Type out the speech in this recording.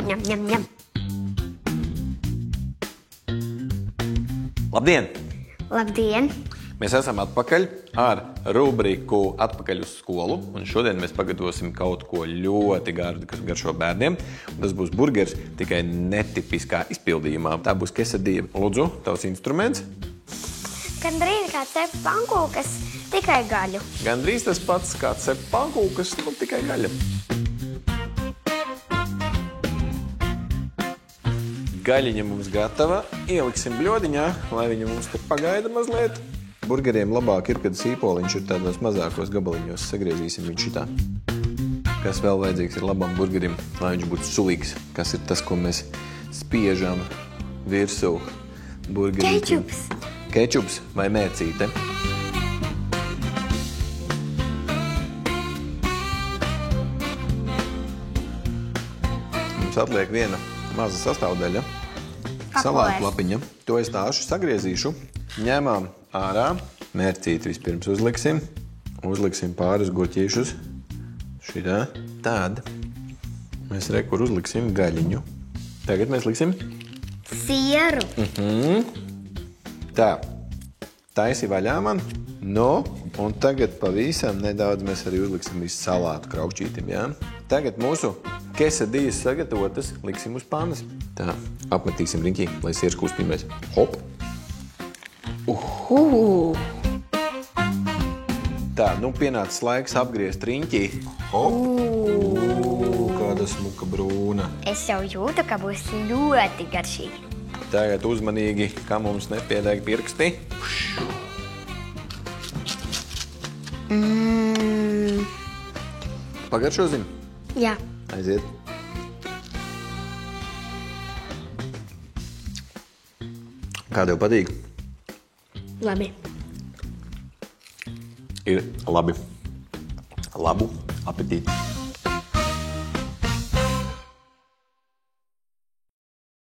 ņem, ņem, ņem. Labdien! Labdien! Mēs esam atpakaļ ar rubriku Atpakaļ uz skolu, un šodien mēs pagatavosim kaut ko ļoti gardu, kas garšo bērniem. Un tas būs burgers tikai netipiskā izpildījumā. Tā būs quesadilla. Lūdzu, tavs instruments. Gandrīz kā cep pankūkas, tikai gaļu. Gandrīz tas pats kā cep pankūkas, tikai gaļa. Gaļiņa mums gatava. Ieliksim bļodiņā, lai viņa mums te pagaida mazliet. Burgeriem labāk ir, kad sīpoliņš ir tādos mazākos gabaliņos. Sagriezīsim viņu šitā. Kas vēl vajadzīgs ir labam burgerim, lai viņš būtu sulīgs. Kas ir tas, ko mēs spiežam virsū burgerītim? Kečups. Kečups vai mērcīte. Mums atliek viena maza sastāvdaļa. Salātu lapiņa. To es tāšu sagriezīšu. Ņemam ārā. Mērcīti vispirms uzliksim. Uzliksim pāris gurķīšus. Šitā. Tad mēs rekur uzliksim gaļiņu. Tagad mēs liksim Sieru. Tā. Taisi vaļā man. No. Un tagad pavisam nedaudz mēs arī uzliksim visu salātu kraukšķītim, jā? Tagad mūsu quesadillas sagatavotas liksim uz pannas. Tā. Apmetīsim riņķī, lai siers kustības. Hop. Tā, nu pienācis laiks apgriezt riņķī. Hop! Kāda smuka brūna. Es jau jūtu, ka būs ļoti garšīgi. Tagad uzmanīgi, kā mums nepiedeg pirksti. Pagaršosim? Jā. Aiziet. Kā tev patīk? Labi. Ir labi. Labu apetīti.